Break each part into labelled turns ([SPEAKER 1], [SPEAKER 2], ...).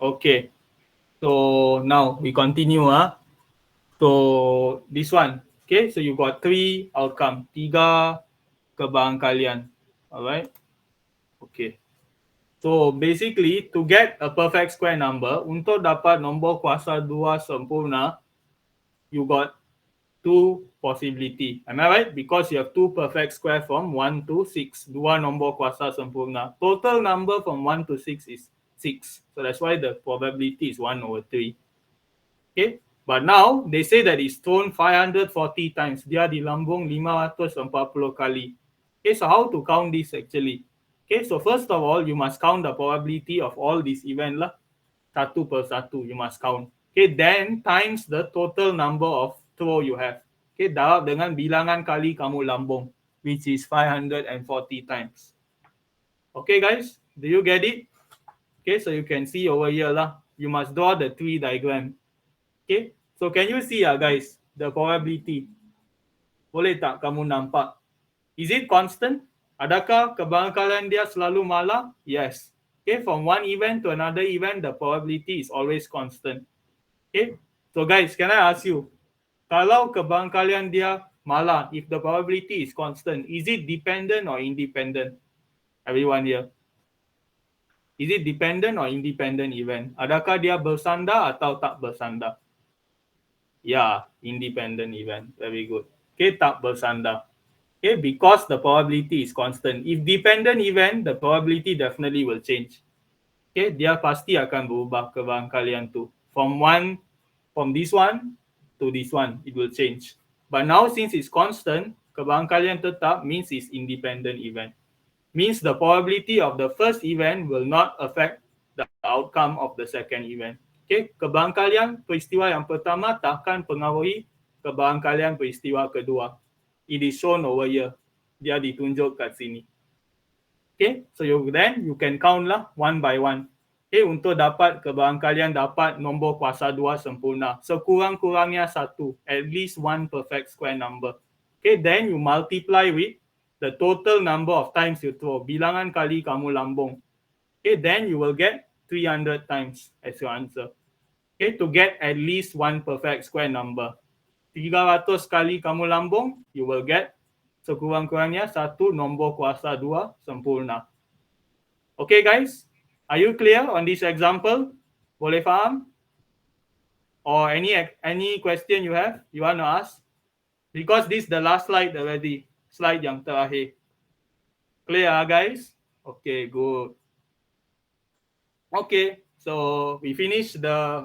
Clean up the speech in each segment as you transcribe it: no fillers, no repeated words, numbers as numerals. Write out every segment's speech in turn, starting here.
[SPEAKER 1] Okay. So now we continue. So this one. Okay. So you got 3 outcome. 3 kebarangkalian. Alright. Okay. So basically to get a perfect square number, untuk dapat nombor kuasa 2 sempurna, you got 2 possibility. Am I right? Because you have 2 perfect square from 1 to 6. 2 nombor kuasa sempurna. Total number from 1 to 6 is 6. So that's why the probability is 1/3. Okay. But now they say that it's thrown 540 times. Dia dilambung 540 kali. Okay, so how to count this actually? Okay, so first of all, you must count the probability of all these events lah. Satu per satu, you must count. Okay, then times the total number of throw you have. Okay, darab dengan bilangan kali kamu lambung, which is 540 times. Okay, guys, do you get it? Okay, so you can see over here lah. You must draw the tree diagram. Okay, so can you see guys, the probability? Boleh tak kamu nampak? Is it constant? Adakah kebarangkalian dia selalu malah? Yes. Okay, from one event to another event, the probability is always constant. Okay, so guys, can I ask you, kalau kebarangkalian dia malah, if the probability is constant, is it dependent or independent? Everyone here. Is it dependent or independent event? Adakah dia bersandar atau tak bersandar? Yeah, independent event. Very good. Okay, tak bersandar. Okay, because the probability is constant. If dependent event, the probability definitely will change. Okay, dia pasti akan berubah kebarangkalian tu. From this one to this one, it will change. But now since it's constant, kebarangkalian tetap means it's independent event. Means the probability of the first event will not affect the outcome of the second event. Okay, kebarangkalian peristiwa yang pertama takkan pengaruhi kebarangkalian peristiwa kedua. It is shown over here. Dia ditunjuk kat sini. Okay, so you can count lah one by one. Okay, untuk dapat kebarangkalian dapat nombor kuasa 2 sempurna. Sekurang-kurangnya 1, at least 1 perfect square number. Okay, then you multiply with the total number of times you throw. Bilangan kali kamu lambung. Okay, then you will get 300 times as your answer. Okay, to get at least 1 perfect square number. 300 kali kamu lambung, you will get sekurang-kurangnya 1 nombor kuasa 2 sempurna. Okay guys, are you clear on this example? Boleh faham? Or any question you have, you want to ask? Because this is the last slide already. Slide yang terakhir. Clear guys? Okay, good. Okay, so we finished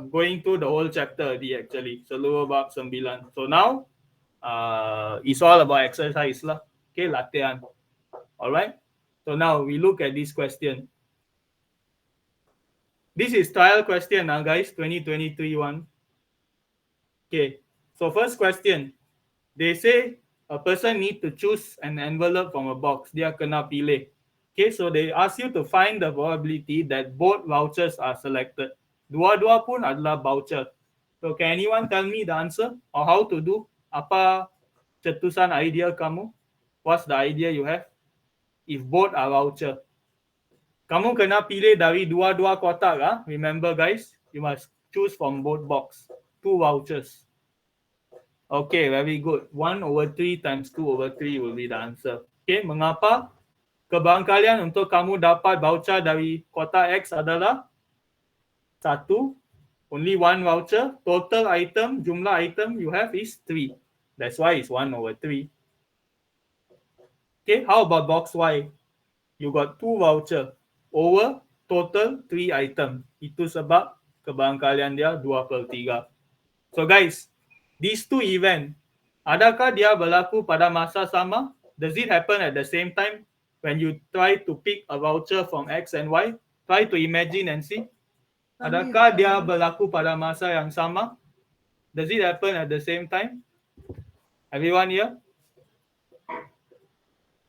[SPEAKER 1] going through the whole chapter actually. Seluruh bab 9. So now, it's all about exercise lah. Okay, latihan. Alright. So now we look at this question. This is trial question guys, 2023 one. Okay, so first question. They say a person need to choose an envelope from a box. Dia kena pilih. Okay, so they ask you to find the probability that both vouchers are selected. Dua-dua pun adalah voucher. So can anyone tell me the answer or how to do? Apa cetusan idea kamu? What's the idea you have? If both are voucher. Kamu kena pilih dari dua-dua kotak. Remember guys, you must choose from both box. 2 vouchers. Okay, very good. 1/3 times 2/3 will be the answer. Okay, mengapa? Kebarangkalian untuk kamu dapat voucher dari kotak X adalah 1, only 1 voucher. Total item, jumlah item you have is 3. That's why it's 1/3. Okay, how about box Y? You got 2 voucher over total 3 item. Itu sebab kebarangkalian dia 2/3. So guys, these 2 event, adakah dia berlaku pada masa sama? Does it happen at the same time? When you try to pick a voucher from X and Y, try to imagine and see. Adakah dia berlaku pada masa yang sama? Does it happen at the same time? Everyone here?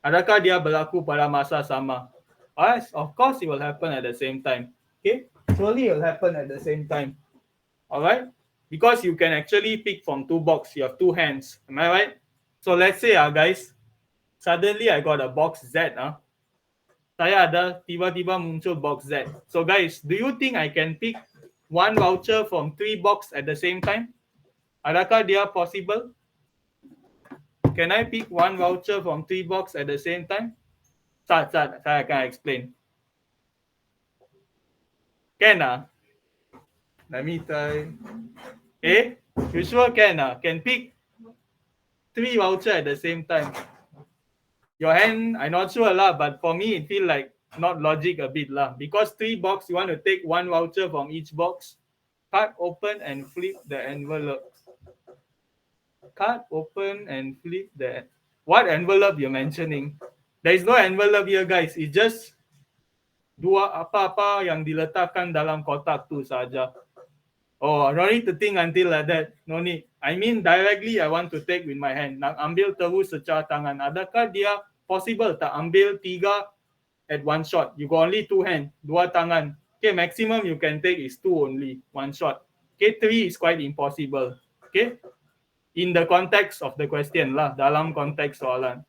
[SPEAKER 1] Adakah dia berlaku pada masa sama? Yes, of course it will happen at the same time. Okay, surely it will happen at the same time. Alright, because you can actually pick from 2 boxes. You have 2 hands. Am I right? So let's say guys, suddenly I got a box Z. Saya ada tiba-tiba muncul box Z. So guys, do you think I can pick one voucher from 3 box at the same time? Adakah dia possible? Can I pick one voucher from 3 box at the same time? Start, saya akan explain. Can ah? Let me try. You sure can ah? Can pick 3 voucher at the same time? Your hand, I'm not sure lah, but for me it feel like not logic a bit lah. Because 3 box, you want to take one voucher from each box. Cut open and flip the envelope. Cut open and flip the... What envelope you're mentioning? There is no envelope here, guys. It's just dua apa-apa yang diletakkan dalam kotak tu saja. Oh, no need to think until like that. No need. I mean directly I want to take with my hand. Nak ambil terus secara tangan. Adakah dia possible tak ambil 3 at one shot? You got only 2 hand, 2 tangan. Okay, maximum you can take is 2 only, 1 shot. Okay, 3 is quite impossible. Okay, in the context of the question lah, dalam konteks soalan.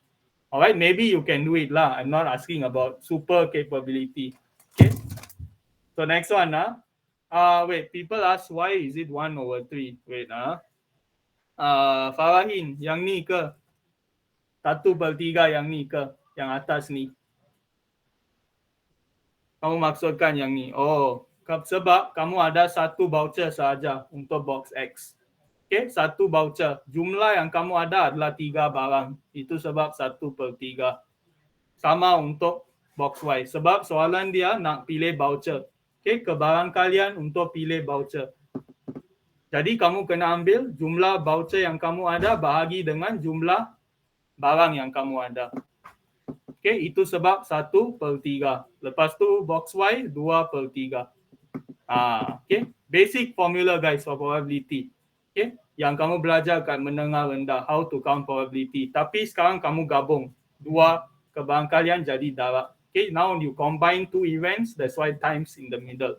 [SPEAKER 1] Alright, maybe you can do it lah. I'm not asking about super capability. Okay, so next one wait, people ask why is it 1/3? Wait Farahin, yang ni ke? 1/3 yang ni ke? Yang atas ni? Kamu maksudkan yang ni? Oh, sebab kamu ada 1 voucher saja untuk box X. Okay, 1 voucher. Jumlah yang kamu ada adalah 3 barang. Itu sebab 1/3. Sama untuk box Y. Sebab soalan dia nak pilih voucher. Okay, kebarangkalian untuk pilih voucher. Jadi kamu kena ambil jumlah voucher yang kamu ada bahagi dengan jumlah barang yang kamu ada. Okay, itu sebab 1/3. Lepas tu box Y 2/3. Okay, basic formula guys for probability. Okay, yang kamu belajar kat menengah rendah, how to count probability. Tapi sekarang kamu gabung 2 kebarangkalian jadi darab. Okay, now you combine 2 events, that's why times in the middle.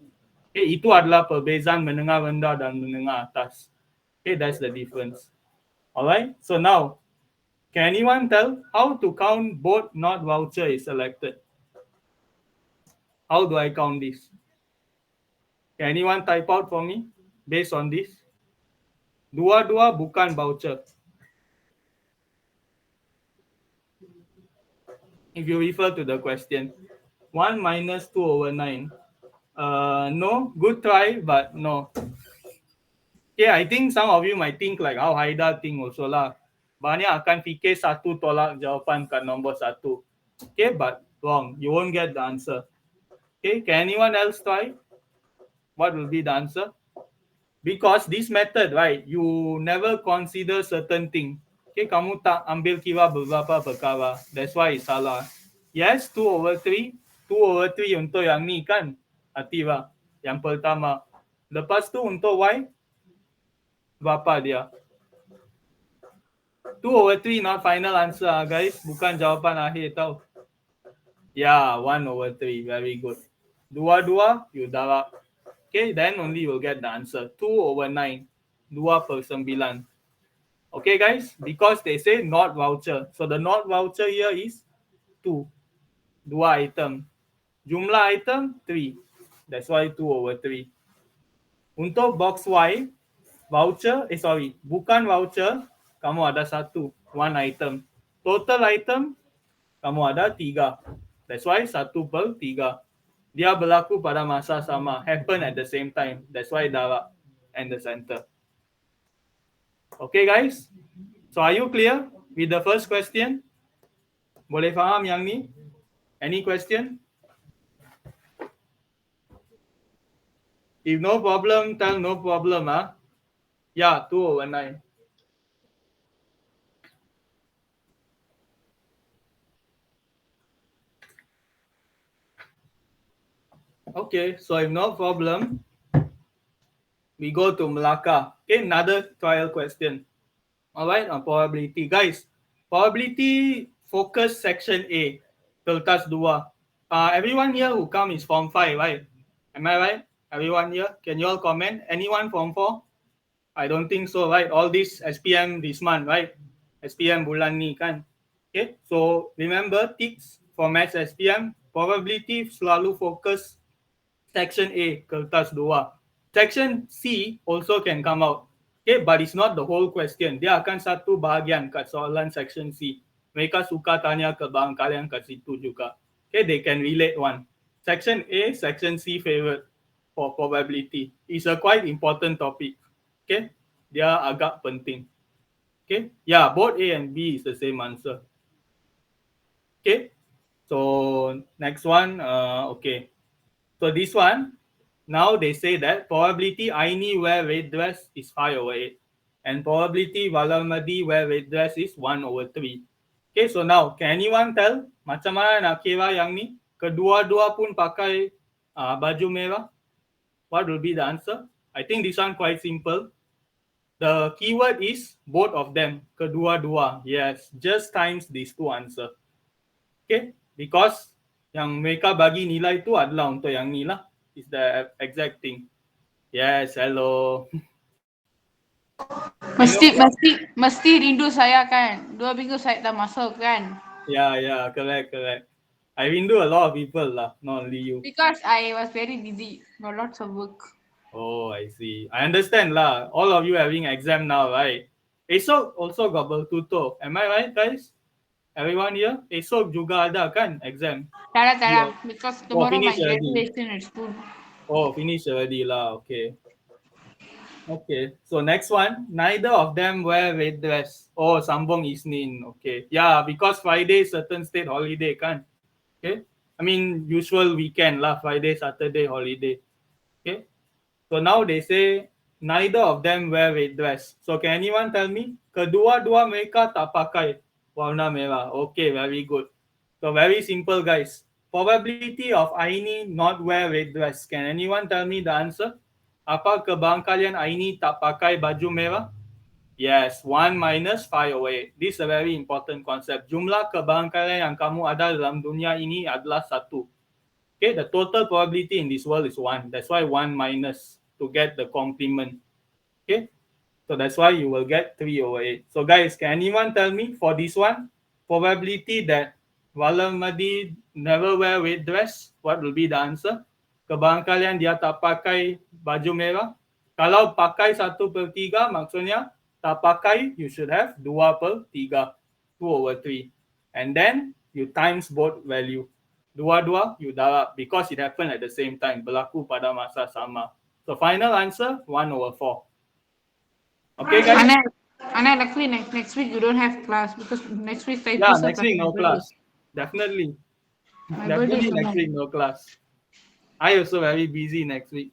[SPEAKER 1] Okay, itu adalah perbezaan menengah rendah dan menengah atas. Okay, that's the difference. Alright, so now, can anyone tell how to count both not voucher is selected? How do I count this? Can anyone type out for me based on this? Dua-dua bukan voucher. If you refer to the question, 1 minus 2/9. No, good try, but no. Okay, I think some of you might think like how Haida think also lah. Banyak akan fikir 1 tolak jawapan kat nombor 1. Okay, but wrong. You won't get the answer. Okay, can anyone else try? What will be the answer? Because this method, right, you never consider certain thing. Okay, kamu tak ambil kira beberapa perkara. That's why it's salah. Yes, 2/3. 2/3 untuk yang ni kan, Atira. Yang pertama. Lepas tu untuk Y, berapa dia? 2/3 not final answer guys. Bukan jawapan akhir tau. Yeah, 1/3. Very good. Dua-dua, you darab. Okay, then only you'll get the answer. 2/9. 2/9. Okay, guys, because they say not voucher. So the not voucher here is 2. 2 item. Jumlah item 3. That's why 2/3. Untuk box Y, voucher, bukan voucher, kamu ada 1. 1 item. Total item, kamu ada 3. That's why 1/3. Dia berlaku pada masa sama, happen at the same time. That's why darab and the center. Okay guys, so are you clear with the first question? Boleh faham yang ni? Any question? If no problem, tell no problem. Yeah, 2/9. Okay, so if no problem, we go to Melaka. Okay, another trial question. Alright, on probability. Guys, probability focus section A, kertas 2. Everyone here who come is form 5, right? Am I right? Everyone here? Can you all comment? Anyone form 4? I don't think so, right? All this SPM this month, right? SPM bulan ni kan? Okay, so remember tips for maths SPM, probability selalu fokus section A, kertas 2. Section C also can come out. Okay, but it's not the whole question. Dia akan satu bahagian kat soalan section C. Mereka suka tanya kebang kalian kat situ juga. Okay, they can relate one. Section A, section C favorite for probability. It's a quite important topic. Okay, dia agak penting. Okay, yeah, both A and B is the same answer. Okay, so next one, okay. So this one, now they say that probability Aini wear red dress is 5/8 and probability Walamadi wear red dress is 1/3. Okay, so now can anyone tell macam mana nak kira yang ni? Kedua-dua pun pakai baju merah. What will be the answer? I think this one quite simple. The keyword is both of them. Kedua-dua. Yes, just times these two answer. Okay, because yang mereka bagi nilai tu adalah untuk yang ni lah. Is the exact thing. Yes, hello.
[SPEAKER 2] Mesti rindu saya kan. 2 minggu saya dah masuk kan.
[SPEAKER 1] Yeah, correct. I rindu a lot of people lah, not only you.
[SPEAKER 2] Because I was very busy. Got lots of work.
[SPEAKER 1] Oh, I see. I understand lah. All of you having exam now, right? Esok also got bertutur. Am I right, guys? Everyone here? Esok juga ada kan exam?
[SPEAKER 2] Tak
[SPEAKER 1] Yeah.
[SPEAKER 2] ada. Because tomorrow my
[SPEAKER 1] finish already.
[SPEAKER 2] graduation at school.
[SPEAKER 1] Oh, finish already lah. Okay, so next one, neither of them wear red dress. Oh, sambung Isnin. Okay, yeah, because Friday certain state holiday kan. Okay, I mean usual weekend lah, Friday, Saturday holiday. Okay, so now they say neither of them wear red dress. So can anyone tell me? Kedua-dua mereka tak pakai warna merah. Okay, very good. So very simple, guys. Probability of Aini not wear red dress. Can anyone tell me the answer? Apa kebangkalian Aini tak pakai baju merah? Yes, 1 minus 5/8. This is a very important concept. Jumlah kebangkalian yang kamu ada dalam dunia ini adalah 1. Okay, the total probability in this world is 1. That's why 1 minus to get the complement. Okay, so that's why you will get 3/8. So guys, can anyone tell me for this one, probability that Walamadi never wear red dress, what will be the answer? Kebangkalian dia tak pakai baju merah. Kalau pakai 1/3, maksudnya tak pakai, you should have 2/3, 2/3. And then you times both value. Dua-dua you darab because it happened at the same time, berlaku pada masa sama. So final answer 1/4. Okay guys?
[SPEAKER 2] Anna, luckily next week you don't have class because next week
[SPEAKER 1] Yeah, next week no class. Definitely. Definitely next week no class. I also very busy next week.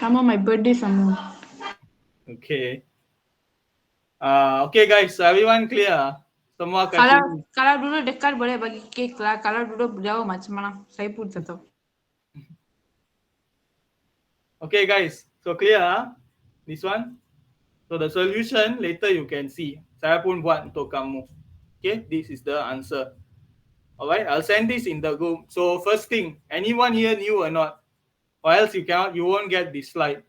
[SPEAKER 2] Come on, my birthday some more.
[SPEAKER 1] Okay. Okay guys, so everyone clear? Semua kat sini.
[SPEAKER 2] Kalau duduk dekat boleh bagi cake lah. Kalau duduk jauh macam mana? Saya pun tak tahu.
[SPEAKER 1] Okay guys, so clear this one? So the solution later you can see. Saya pun buat untuk kamu. Okay, this is the answer. Alright, I'll send this in the group. So first thing, anyone here new or not? Or else you won't get this slide.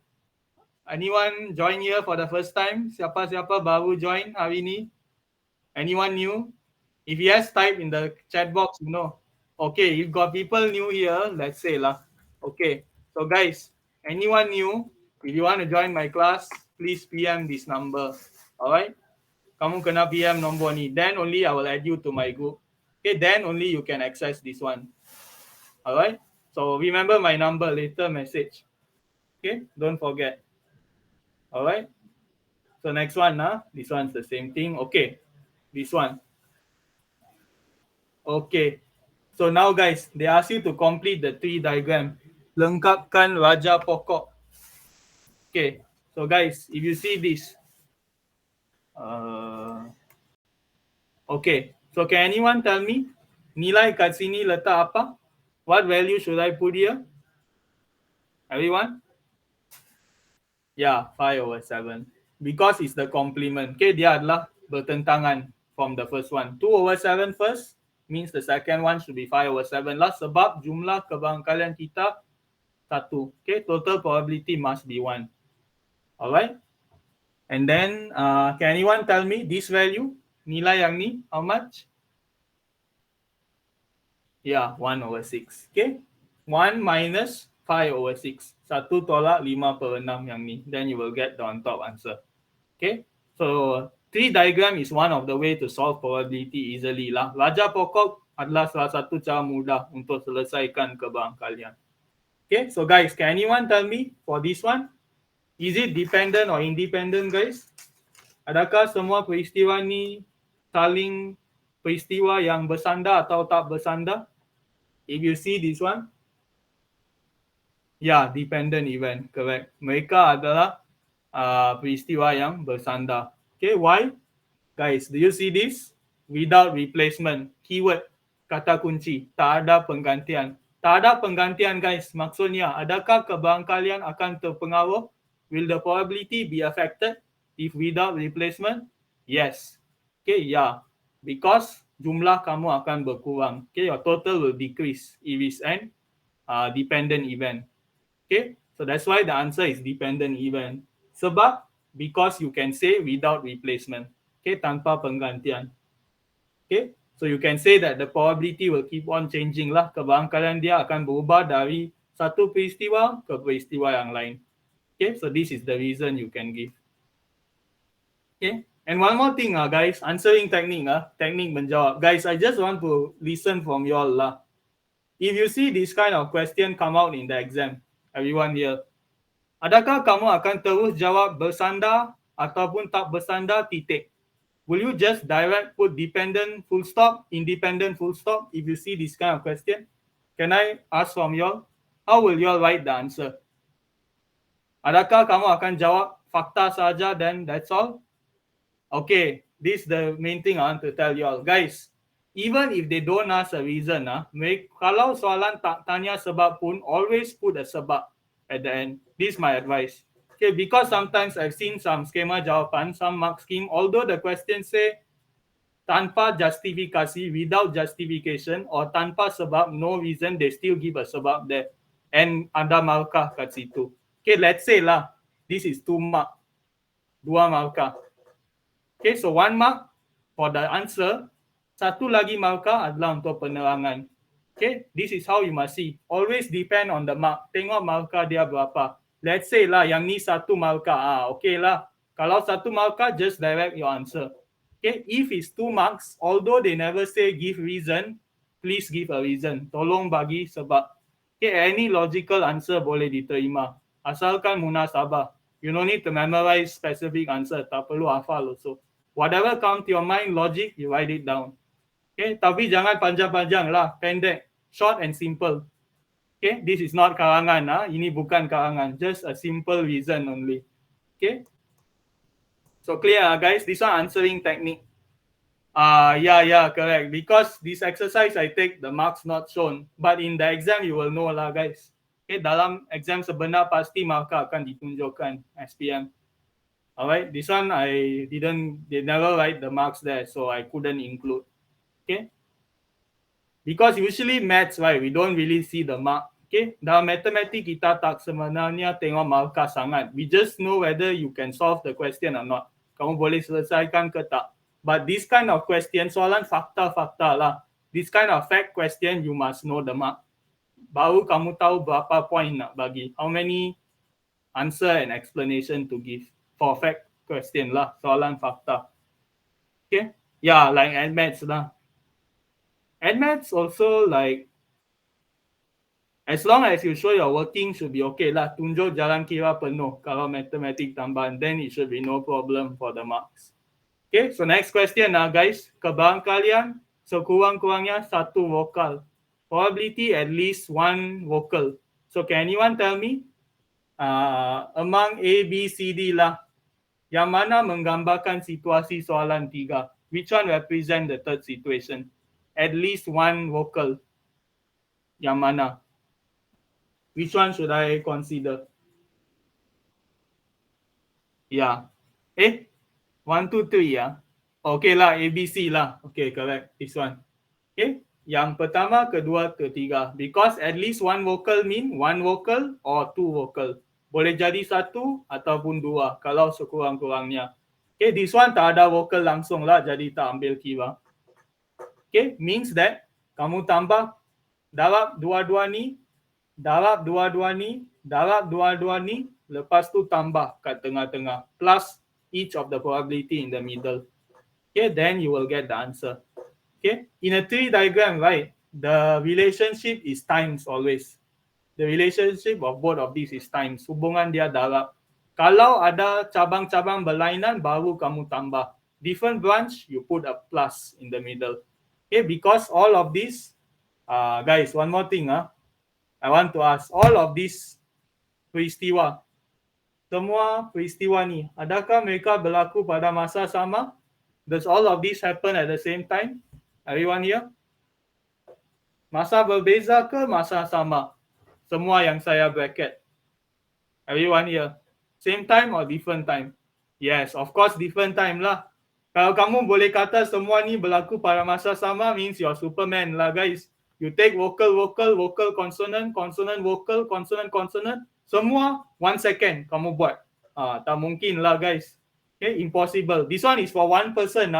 [SPEAKER 1] Anyone join here for the first time? Siapa-siapa baru join hari ni? Anyone new? If yes, type in the chat box, you know. Okay, you've got people new here, let's say lah. Okay, so guys, anyone new, if you want to join my class, please PM this number. Alright? Kamu kena PM nombor ni. Then only I will add you to my group. Okay, then only you can access this one. Alright? So remember my number, later message. Okay, don't forget. Alright? So next one, this one's the same thing. Okay, this one. Okay, so now guys, they ask you to complete the tree diagram. Lengkapkan raja pokok. Okay, so guys, if you see this. Okay, so can anyone tell me nilai kat sini letak apa? What value should I put here? Everyone? Yeah, 5/7. Because it's the complement. Okay, dia adalah bertentangan from the first one. 2/7 first means the second one should be 5/7 lah sebab jumlah kebangkalian kita 1. Okay, total probability must be 1. Alright? And then, can anyone tell me this value? Nilai yang ni, how much? Yeah, 1/6. Okay, 1 minus 5/6. 1 tolak 5/6 yang ni. Then you will get the on top answer. Okay. So tree diagram is one of the way to solve probability easily lah. Raja pokok adalah salah satu cara mudah untuk selesaikan keberangkalian. Okay. So guys, can anyone tell me for this one? Is it dependent or independent guys? Adakah semua peristiwa ni saling peristiwa yang bersandar atau tak bersandar? If you see this one, yeah, dependent event, correct. Mereka adalah peristiwa yang bersandar. Okay, why? Guys, do you see this? Without replacement, keyword, kata kunci, tak ada penggantian. Tak ada penggantian guys, maksudnya adakah keberangkalian akan terpengaruh? Will the probability be affected if without replacement? Yes. Okay, yeah. Because jumlah kamu akan berkurang. Okay, your total will decrease if it's an dependent event. Okay, so that's why the answer is dependent event. Sebab, because you can say without replacement. Okay, tanpa penggantian. Okay, so you can say that the probability will keep on changing lah. Keberangkalian dia akan berubah dari satu peristiwa ke peristiwa yang lain. Okay, so this is the reason you can give. Okay, and one more thing guys, answering technique technique menjawab. Guys, I just want to listen from you all lah. If you see this kind of question come out in the exam, everyone here, adakah kamu akan terus jawab bersandar ataupun tak bersandar titik? Will you just direct put dependent full stop, independent full stop if you see this kind of question? Can I ask from you all? How will you all write the answer? Adakah kamu akan jawab fakta saja then that's all? Okay, this is the main thing I want to tell you all. Guys, even if they don't ask a reason, kalau soalan tak tanya sebab pun, always put a sebab at the end. This is my advice. Okay, because sometimes I've seen some skema jawapan, some mark scheme, although the question say tanpa justifikasi, without justification, or tanpa sebab, no reason, they still give a sebab there. And ada markah kat situ. Okay, let's say lah, this is 2 mark, 2 markah. Okay, so 1 mark for the answer, 1 lagi markah adalah untuk penerangan. Okay, this is how you must see. Always depend on the mark. Tengok markah dia berapa. Let's say lah, yang ni 1 markah. Okay lah. Kalau 1 markah, just direct your answer. Okay, if it's 2 marks, although they never say give reason, please give a reason. Tolong bagi sebab. Okay, any logical answer boleh diterima. Asalkan munasabah. You don't need to memorize specific answer. Tak perlu hafal also. Whatever come to your mind, logic, you write it down. Okay, tapi jangan panjang-panjang lah. Pendek, short and simple. Okay, this is not karangan. Ini bukan karangan. Just a simple reason only. Okay. So clear guys, this one answering technique. Yeah, correct. Because this exercise I take, the marks not shown. But in the exam you will know lah guys. Okay, dalam exam sebenar pasti markah akan ditunjukkan SPM. Alright, this one they never write the marks there, so I couldn't include. Okay. Because usually maths, right, we don't really see the mark. Okay, dalam matematik kita tak sebenarnya tengok markah sangat. We just know whether you can solve the question or not. Kamu boleh selesaikan ke tak. But this kind of question, soalan fakta-fakta lah. This kind of fact question, you must know the mark. Baru kamu tahu berapa point nak bagi. How many answer and explanation to give for fact question lah. Soalan fakta. Okay, yeah, like Admaths lah. Admaths also like, as long as you show your working should be okay lah. Tunjuk jalan kira penuh kalau matematik tambahan, then it should be no problem for the marks. Okay, so next question guys. Keberangkalian sekurang-kurangnya 1 vokal. Probability at least 1 vocal. So can anyone tell me among A, B, C, D lah, yang mana menggambarkan situasi soalan 3? Which one represent the third situation? At least 1 vocal. Yang mana? Which one should I consider? Yeah. 1, 2, 3 ya. Okay lah, ABC lah. Okay, correct. This one. Okay. Yang pertama, kedua, ketiga. Because at least 1 vocal mean 1 vocal or 2 vocal. Boleh jadi 1 ataupun 2 kalau sekurang-kurangnya. Okay, this one tak ada vocal langsung lah, jadi tak ambil kira. Okay, means that kamu tambah darab dua-dua ni, darab dua-dua ni, lepas tu tambah kat tengah-tengah, plus each of the probability in the middle. Okay, then you will get the answer. Okay, in a tree diagram, right, the relationship is times always. The relationship of both of these is times. Hubungan dia darab. Kalau ada cabang-cabang berlainan, baru kamu tambah. Different branch, you put a plus in the middle. Okay, because all of these, guys, one more thing, I want to ask, all of these peristiwa, semua peristiwa ni, adakah mereka berlaku pada masa sama? Does all of this happen at the same time? Everyone here? Masa berbeza ke masa sama? Semua yang saya bracket. Everyone here? Same time or different time? Yes, of course different time lah. Kalau kamu boleh kata semua ni berlaku pada masa sama, means you're Superman lah guys. You take vocal, vocal, vocal, consonant, consonant, vocal, consonant, consonant. Semua 1 second kamu buat. Tak mungkin lah guys. Okay, impossible. This one is for one person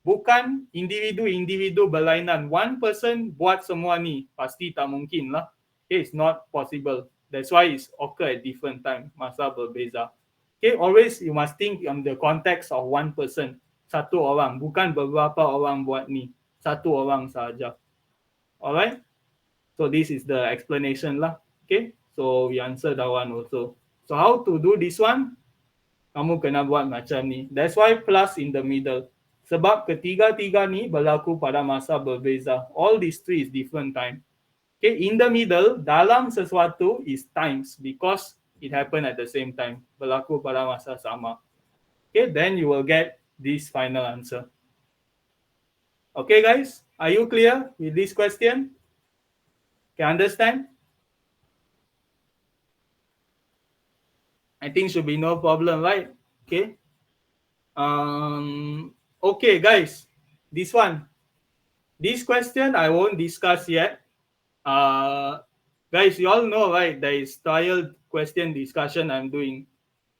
[SPEAKER 1] bukan individu-individu berlainan. One person buat semua ni, pasti tak mungkin lah. Okay, it's not possible. That's why it's occur at different time, masa berbeza. Okay, always you must think in the context of one person. Satu orang, bukan beberapa orang buat ni. Satu orang saja. Alright? So this is the explanation lah. Okay, so we answer that one also. So how to do this one? Kamu kena buat macam ni. That's why plus in the middle. Sebab ketiga-tiga ni berlaku pada masa berbeza. All these three is different time. Okay, in the middle, dalam sesuatu is times because it happened at the same time. Berlaku pada masa sama. Okay, then you will get this final answer. Okay guys, are you clear with this question? Can understand? I think should be no problem, right? Okay. Okay guys, this one. This question I won't discuss yet. Guys, you all know, right, there is trial question discussion I'm doing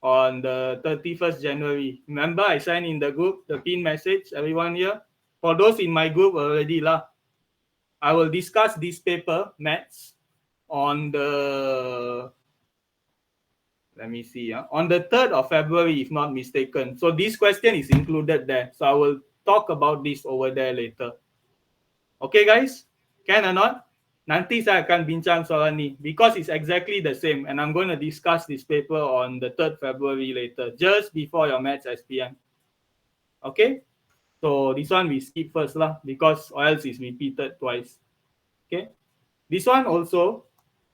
[SPEAKER 1] on the 31st January. Remember, I sent in the group the pin message, everyone here. For those in my group already lah, I will discuss this paper, maths, on the, let me see, on the 3rd of February, if not mistaken. So this question is included there. So I will talk about this over there later. Okay guys, can or not? Nanti saya akan bincang soal ni because it's exactly the same and I'm going to discuss this paper on the 3rd February later, just before your maths SPM. Okay, so this one we skip first lah because or else it's repeated twice. Okay, this one also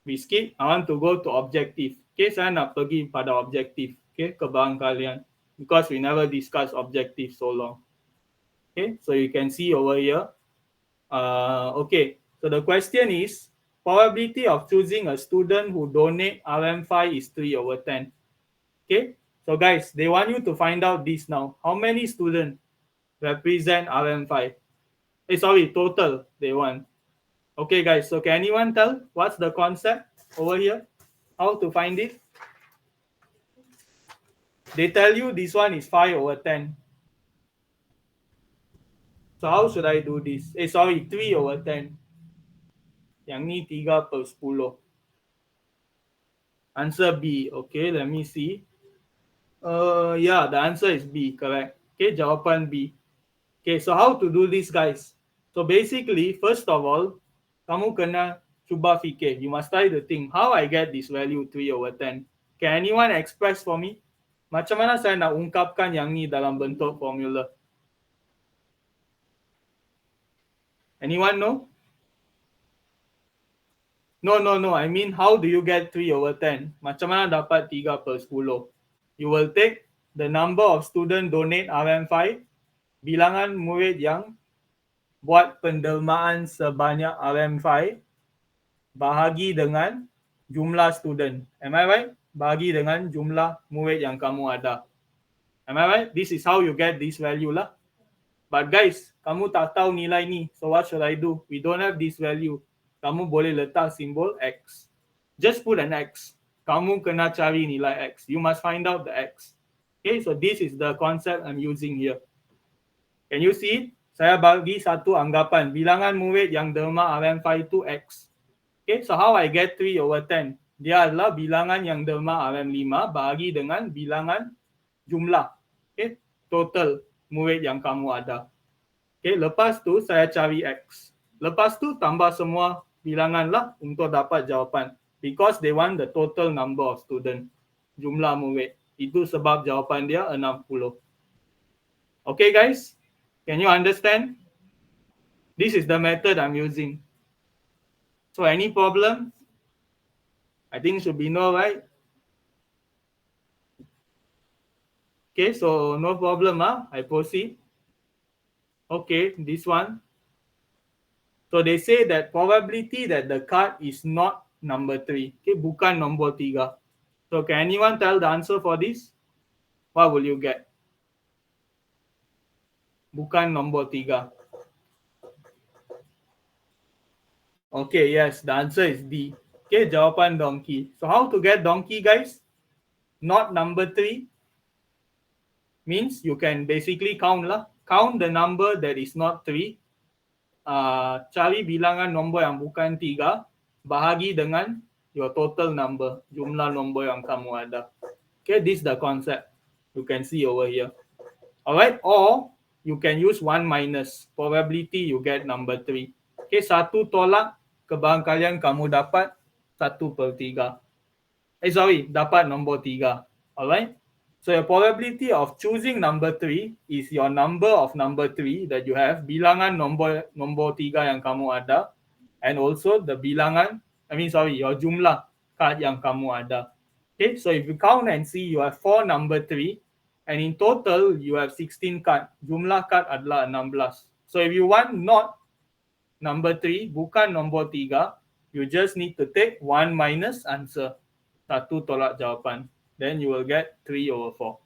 [SPEAKER 1] we skip. I want to go to objective. Okay, saya nak pergi pada objective. Okay, ke barang kalian because we never discuss objective so long. Okay, so you can see over here. Okay. So the question is, probability of choosing a student who donate RM5 is 3/10. Okay, so guys, they want you to find out this now. How many students represent RM5? Total they want. Okay guys, so can anyone tell what's the concept over here? How to find it? They tell you this one is 5/10. So how should I do this? 3/10. Yang ni 3/10. Answer B. Okay, let me see. Yeah, the answer is B, correct. Okay, jawapan B. Okay, so how to do this, guys? So basically, first of all, kamu kena cuba fikir. You must try to think, how I get this value 3/10? Can anyone express for me? Macam mana saya nak ungkapkan yang ni dalam bentuk formula? Anyone know? No. I mean, how do you get 3/10? Macam mana dapat 3/10? You will take the number of student donate RM5, bilangan murid yang buat pendermaan sebanyak RM5, bahagi dengan jumlah student. Am I right? Bahagi dengan jumlah murid yang kamu ada. Am I right? This is how you get this value lah. But guys, kamu tak tahu nilai ni. So what should I do? We don't have this value. Kamu boleh letak simbol X. Just put an X. Kamu kena cari nilai X. You must find out the X. Okay, so this is the concept I'm using here. Can you see it? Saya bagi satu anggapan. Bilangan murid yang derma RM5 itu X. Okay, so how I get 3/10? dia adalah bilangan yang derma RM5 bahagi dengan bilangan jumlah. Okay, total murid yang kamu ada. Okay, lepas tu saya cari X. Lepas tu tambah semua bilangan lah untuk dapat jawapan. Because they want the total number of student. Jumlah murid. Itu sebab jawapan dia 60. Okay guys, can you understand? This is the method I'm using. So any problem? I think should be no, right? Okay, so no problem, I proceed. Okay, this one. So they say that probability that the card is not number 3. Okay, bukan nombor 3. So can anyone tell the answer for this? What will you get? Bukan nombor 3. Okay, yes, the answer is D. Okay, jawapan donkey. So how to get donkey, guys? Not number 3 means you can basically count lah. Count the number that is not 3. Cari bilangan nombor yang bukan 3. Bahagi dengan your total number. Jumlah nombor yang kamu ada. Okay, this is the concept. You can see over here. Alright, or you can use 1 minus. Probability you get number 3. Okay, 1 tolak kebarangkalian kamu dapat 1/3. Dapat nombor 3. Alright. So your probability of choosing number 3 is your number of number 3 that you have. Bilangan nombor 3 yang kamu ada. And also the bilangan, your jumlah card yang kamu ada. Okay, so if you count and see you have 4 number 3. And in total you have 16 card. Jumlah card adalah 16. So if you want not number 3, bukan nombor 3, you just need to take 1 minus answer. 1 tolak jawapan. Then you will get 3/4.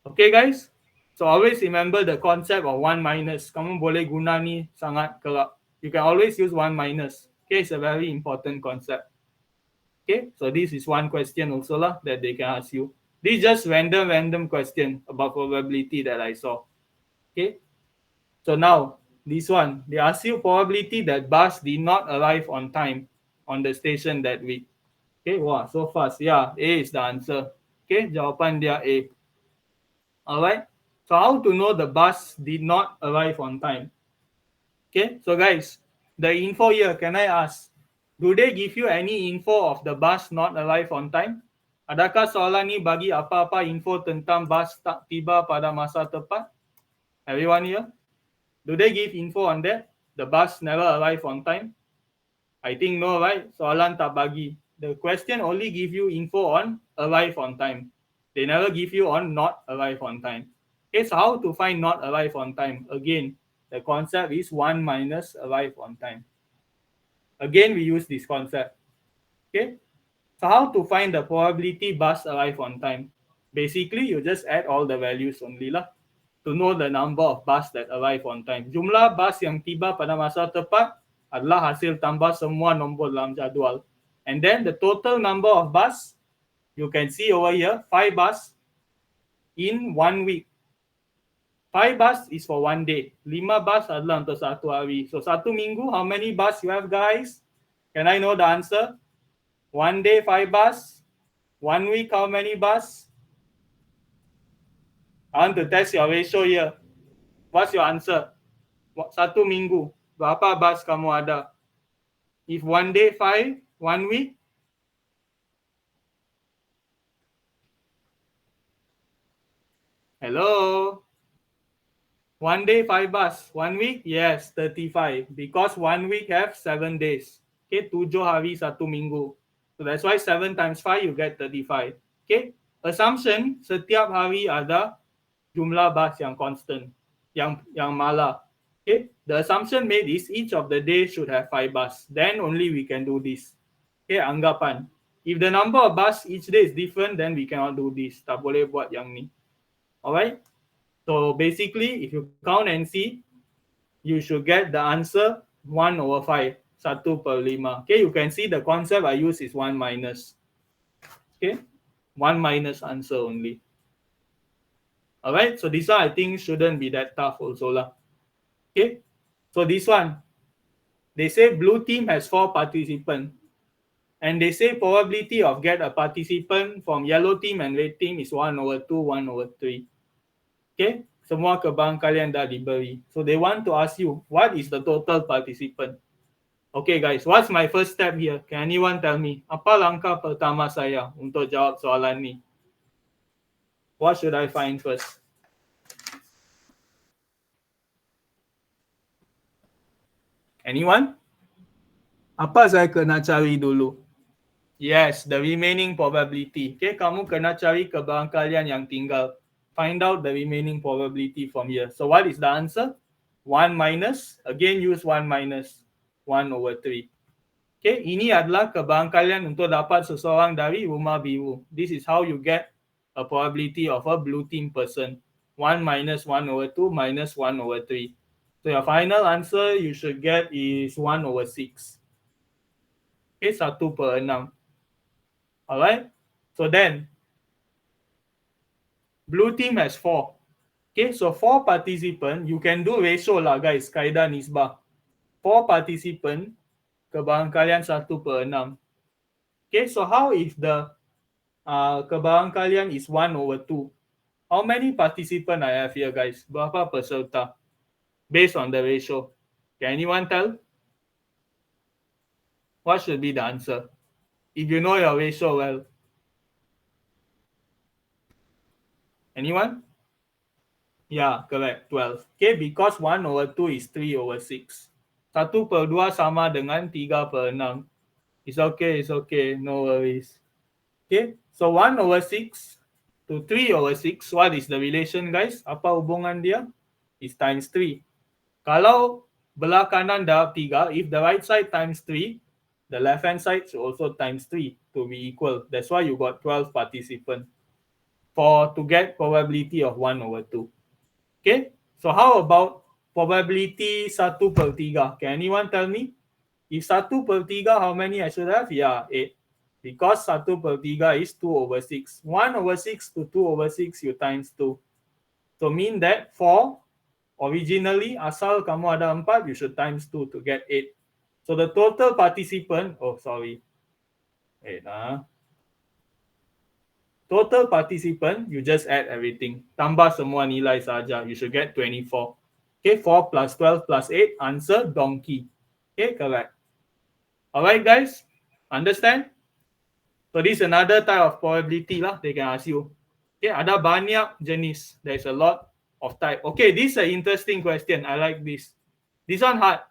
[SPEAKER 1] Okay guys? So always remember the concept of 1 minus. Kamu boleh guna ni sangat kerap. You can always use 1 minus. Okay, it's a very important concept. Okay, so this is one question also lah that they can ask you. This is just random question about probability that I saw. Okay, so now this one, they ask you probability that bus did not arrive on time on the station that week. Okay, wow, so fast. Yeah, A is the answer. Okay, jawapan dia A. Alright, so how to know the bus did not arrive on time? Okay, so guys, the info here, can I ask, do they give you any info of the bus not arrive on time? Adakah soalan ni bagi apa-apa info tentang bus tak tiba pada masa tepat? Everyone here? Do they give info on that? The bus never arrive on time? I think no, right? Soalan tak bagi. The question only give you info on arrive on time. They never give you on not arrive on time. Okay, so how to find not arrive on time? Again, the concept is 1 minus arrive on time. Again, we use this concept. Okay, so how to find the probability bus arrive on time? Basically, you just add all the values only lah to know the number of bus that arrive on time. Jumlah bus yang tiba pada masa tepat adalah hasil tambah semua nombor dalam jadual. And then the total number of bus, you can see over here, 5 bus in 1 week. 5 bus is for 1 day. 5 bus adalah untuk 1 hari. So 1 minggu, how many bus you have, guys? Can I know the answer? 1 day, 5 bus. 1 week, how many bus? I want to test your ratio here. What's your answer? 1 minggu, berapa bus kamu ada? If 1 day, 5, 1 week? Hello? 1 day, 5 bus. 1 week? Yes, 35. Because 1 week have 7 days. Okay, 7 hari 1 minggu. So that's why 7 times 5, you get 35. Okay, assumption, setiap hari ada jumlah bus yang constant, yang mala. Okay, the assumption made is each of the days should have 5 bus. Then only we can do this. Okay, anggapan. If the number of bus each day is different, then we cannot do this. Tak boleh buat yang ni. Alright. So basically, if you count and see, you should get the answer 1/5. 1/5. Okay, you can see the concept I use is 1 minus. Okay, 1 minus answer only. Alright, so this one I think shouldn't be that tough also lah. Okay, so this one, they say blue team has 4 participants. And they say probability of get a participant from yellow team and red team is 1/2, 1/3. Okay, semua kebangkalian dah diberi. So they want to ask you, what is the total participant? Okay guys, what's my first step here? Can anyone tell me? Apa langkah pertama saya untuk jawab soalan ni? What should I find first? Anyone? Apa saya kena cari dulu? Yes, the remaining probability. Okay, kamu kena cari kebarangkalian yang tinggal. Find out the remaining probability from here. So what is the answer? 1 minus, again use 1 minus 1/3. Okay, ini adalah kebarangkalian untuk dapat seseorang dari rumah biru. This is how you get a probability of a blue team person. 1 minus 1/2 minus 1/3. So your final answer you should get is 1/6. Okay, 1/6. Alright, so then blue team has 4. Okay, so 4 participant, you can do ratio lah guys, kaedah nisbah. 4 participant, kebarangkalian 1/6. Okay, so how if the kebarangkalian is 1/2? How many participant I have here guys? Berapa peserta? Based on the ratio. Can anyone tell? What should be the answer? If you know your ratio well. Anyone? Yeah, correct. 12. Okay, because 1/2 is 3/6. 1/2 sama dengan 3/6. It's okay, it's okay. No worries. Okay, so 1/6 to 3/6. What is the relation guys? Apa hubungan dia? It's times 3. Kalau belah kanan dah 3, if the right side times 3, the left hand side should also times 3 to be equal. That's why you got 12 participants to get probability of 1/2. Okay, so how about probability 1/3? Can anyone tell me? If 1/3, how many I should have? Yeah, 8. Because 1/3 is 2/6. 1/6 to 2/6 you times 2. So mean that 4, originally asal kamu ada 4, you should times 2 to get 8. So the total participant, total participant, you just add everything. Tambah semua nilai saja. You should get 24. Okay, 4 plus 12 plus 8, answer donkey. Okay, correct. Alright guys, understand? So this is another type of probability lah, they can ask you. Okay, ada banyak jenis. There's a lot of type. Okay, this is an interesting question. I like this. This one hard.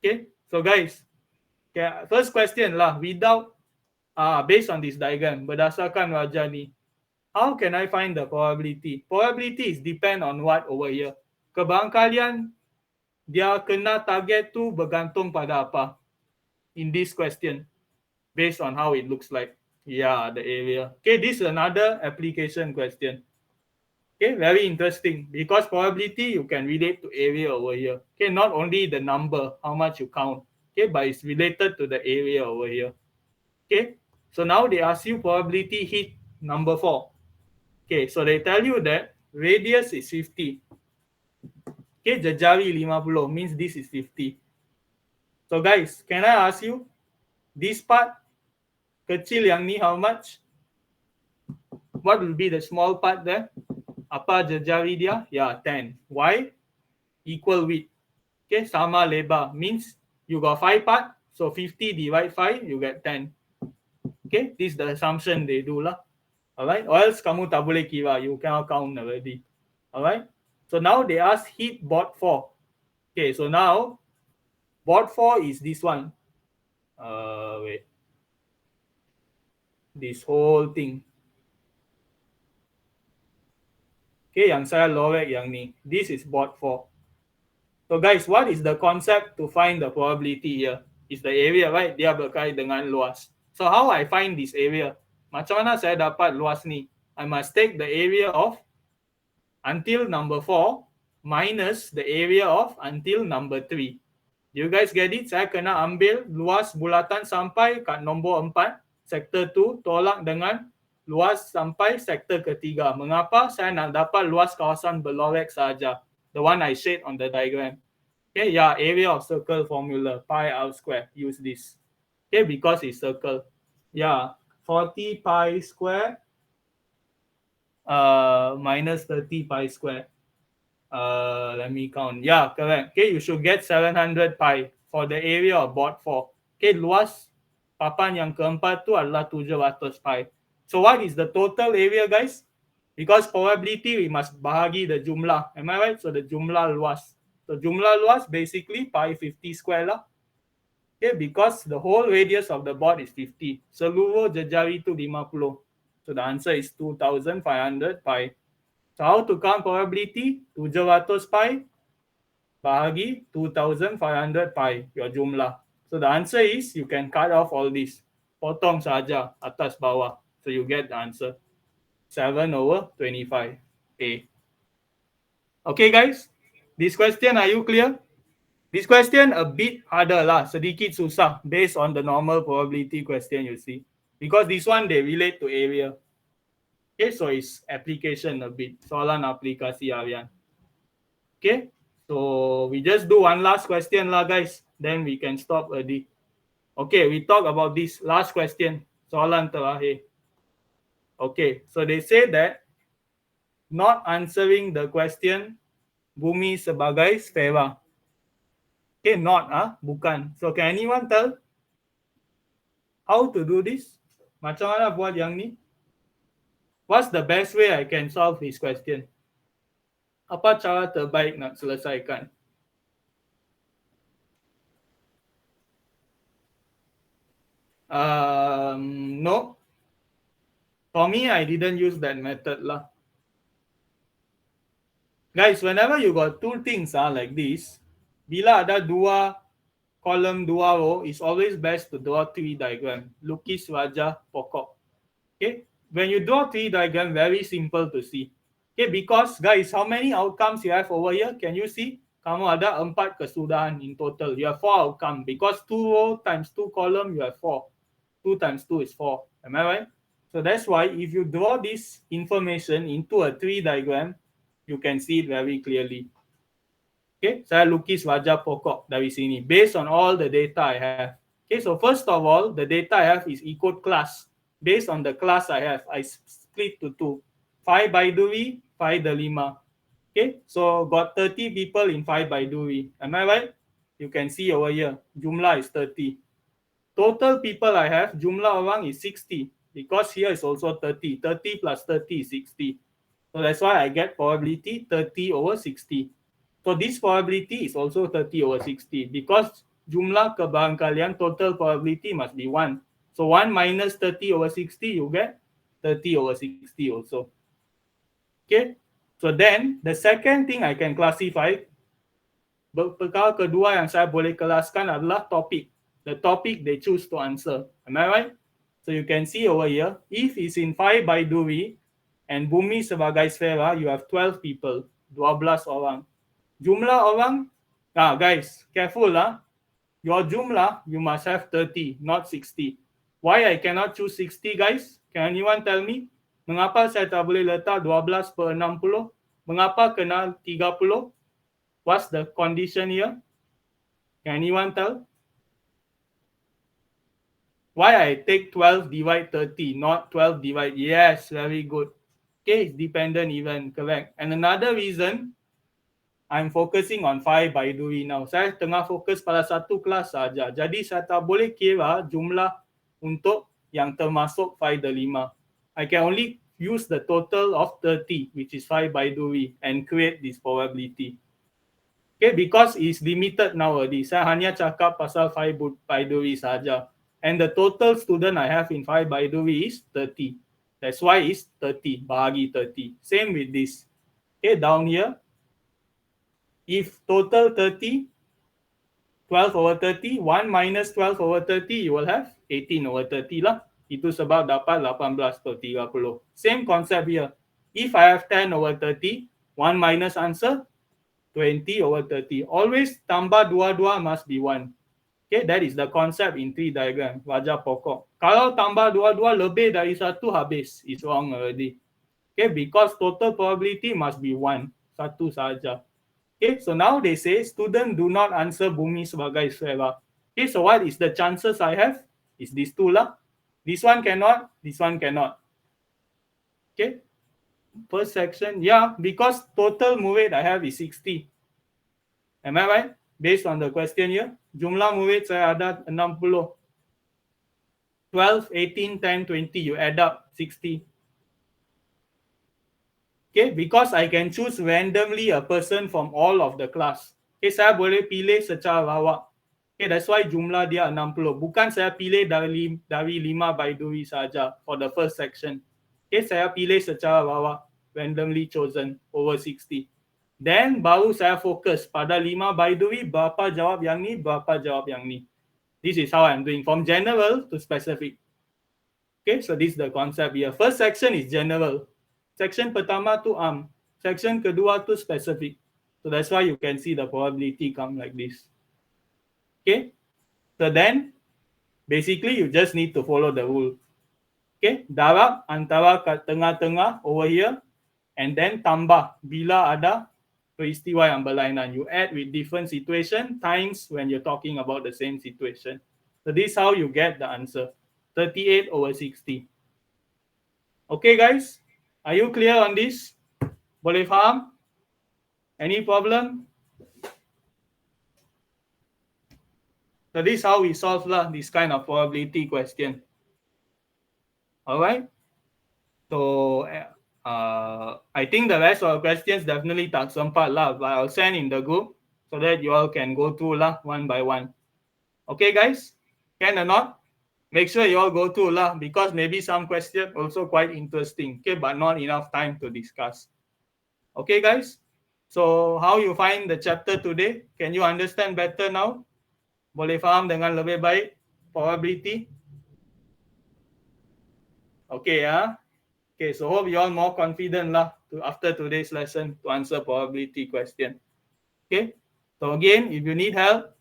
[SPEAKER 1] Okay, so guys, okay, first question lah, without based on this diagram, berdasarkan wajah ni, how can I find the probability? Probability is depend on what over here? Kebarangkalian dia kena target tu bergantung pada apa? In this question, based on how it looks like. Yeah, the area. Okay, this is another application question. Okay, very interesting because probability you can relate to area over here. Okay, not only the number, how much you count. Okay, but it's related to the area over here. Okay, so now they ask you probability hit number 4. Okay, so they tell you that radius is 50. Okay, jejari 50 means this is 50. So guys, can I ask you, this part, kecil yang ni how much? What will be the small part there? Apa jejari dia? Yeah, 10. Why? Equal width. Okay, sama lebar means you got 5 part, so 50 divide 5, you get 10. Okay, this is the assumption they do lah. Alright, or else kamu tak boleh kira, you cannot count already. Alright, so now they ask hit board 4. Okay, so now board 4 is this one. Wait. This whole thing. Okay, yang saya lorek yang ni. This is board 4. So guys, what is the concept to find the probability here? Is the area, right? Dia berkait dengan luas. So how I find this area? Macam mana saya dapat luas ni? I must take the area of until number 4 minus the area of until number 3. You guys get it? Saya kena ambil luas bulatan sampai kat nombor 4, sektor 2, tolak dengan luas sampai sektor ketiga. Mengapa? Saya nak dapat luas kawasan berlorek saja. The one I shade on the diagram. Okay, yeah, area of circle formula, pi r square. Use this. Okay, because it's circle. Yeah, 40 pi square minus 30 pi square. Let me count. Yeah, correct. Okay, you should get 700 pi for the area of board 4. Okay, luas papan yang keempat tu adalah 700 pi. So what is the total area, guys? Because probability we must bahagi the jumlah. Am I right? So the jumlah luas. So jumlah luas basically pi 50 square lah. Okay, because the whole radius of the board is 50. Seluruh jejari tu 50. So the answer is 2500 pi. So how to count probability? 700 pi bahagi 2500 pi, your jumlah. So the answer is you can cut off all this. Potong saja atas bawah. So you get the answer. 7/25. Okay guys, this question are you clear? This question a bit harder lah, sedikit susah based on the normal probability question you see. Because this one they relate to area. Okay, so it's application a bit. Soalan aplikasi harian. Okay, so we just do one last question lah guys. Then we can stop already. Okay, we talk about this last question. Soalan terakhir. Okay, so they say that not answering the question bumi sebagai sfera. Okay, not bukan. So can anyone tell how to do this? Macam mana buat yang ni? What's the best way I can solve this question? Apa cara terbaik nak selesaikan? No. For me, I didn't use that method lah. Guys, whenever you got two things like this, bila ada dua column, dua row, it's always best to draw tree diagram. Lukis wajah pokok. Okay, when you draw tree diagram, very simple to see. Okay, because guys, how many outcomes you have over here? Can you see? Kamu ada 4 kesudahan in total. You have 4 outcomes because 2 row times 2 column, you have 4. 2 times 2 is 4. Am I right? So that's why if you draw this information into a tree diagram, you can see it very clearly. Okay, saya lukis wajah pokok dari sini based on all the data I have. Okay, so first of all, the data I have is ikut class. Based on the class I have, I split to 2. 5 Baiduri, 5 Delima. Okay, so got 30 people in 5 Baiduri. Am I right? You can see over here, jumlah is 30. Total people I have, jumlah orang is 60. Because here is also 30. 30 plus 30 is 60. So that's why I get probability 30/60. So this probability is also 30/60 because jumlah kebarangkalian total probability must be 1. So 1 minus 30/60, you get 30/60 also. Okay. So then the second thing I can classify, perkara kedua yang saya boleh kelaskan adalah topik. The topic they choose to answer. Am I right? So you can see over here, if it's in 5 Baiduri and bumi sebagai sfera, you have 12 people, 12 orang. Jumlah orang, guys, careful lah. Your jumlah, you must have 30, not 60. Why I cannot choose 60, guys? Can anyone tell me? Mengapa saya tak boleh letak 12/60? Mengapa kena 30? What's the condition here? Can anyone tell? Why I take 12 divide 30, not 12 divide? Yes, very good. Okay, it's dependent event, correct. And another reason, I'm focusing on 5 Baiduri now. Saya tengah fokus pada satu kelas saja. Jadi saya tak boleh kira jumlah untuk yang termasuk 5 Delima. I can only use the total of 30, which is 5 Baiduri, and create this probability. Okay, because it's limited nowadays. Saya hanya cakap pasal 5 Baiduri saja. And the total student I have in 5 Baiduri is 30. That's why it's 30, bahagi 30. Same with this. Okay, down here, if total 30, 12/30, 1 minus 12/30, you will have 18/30 lah. Itu sebab dapat 18/30. Same concept here. If I have 10/30, 1 minus answer, 20/30. Always tambah dua-dua must be 1. Okay, that is the concept in tree diagram, wajah pokok. Kalau tambah dua-dua lebih dari 1, habis. It's wrong already. Okay, because total probability must be 1. 1 saja. Okay, so now they say student do not answer bumi sebagai sfera. Okay, so what is the chances I have? is these two lah. This one cannot, this one cannot. Okay. First section, yeah, because total murid I have is 60. Am I right? Based on the question here, jumlah murid saya ada 60. 12, 18, 10, 20, you add up 60. Okay, because I can choose randomly a person from all of the class. Okay, saya boleh pilih secara lawak. Okay, that's why jumlah dia 60. Bukan saya pilih dari 5 Baiduri saja for the first section. Okay, saya pilih secara lawak, randomly chosen over 60. Then baru saya fokus pada 5 Baiduri, berapa jawab yang ni, berapa jawab yang ni. This is how I'm doing from general to specific. Okay, so this is the concept here. First section is general. Section pertama tu section kedua tu specific. So that's why you can see the probability come like this. Okay, so then basically you just need to follow the rule. Okay, darab antara kat tengah-tengah over here and then tambah bila ada peristiwa yang berlainan. You add with different situation times when you're talking about the same situation. So this is how you get the answer. 38 over 60. Okay guys, are you clear on this? Boleh faham? Any problem? So this is how we solve this kind of probability question. All right. So I think the rest of the questions definitely tak sempat but I'll send in the group so that you all can go through one by one. Okay guys, can or not? Make sure you all go through because maybe some questions also quite interesting, okay, but not enough time to discuss. Okay guys, so how you find the chapter today? Can you understand better now? Boleh faham dengan lebih baik probability? Okay Okay, so hope you all more confident after today's lesson to answer probability question. Okay, so again, if you need help,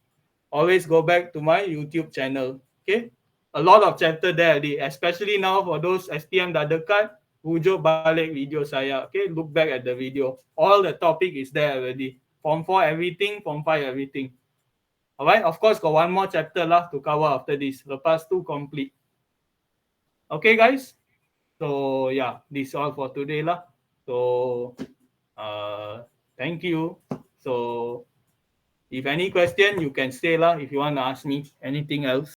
[SPEAKER 1] always go back to my YouTube channel. Okay, a lot of chapter there already, especially now for those SPM dah dekat, rujuk balik video saya. Okay, look back at the video. All the topic is there already. Form 4 everything, Form 5 everything. Alright, of course got one more chapter to cover after this. Lepas tu complete. Okay guys, so yeah, this is all for today So thank you. So if any question, you can say if you want to ask me anything else.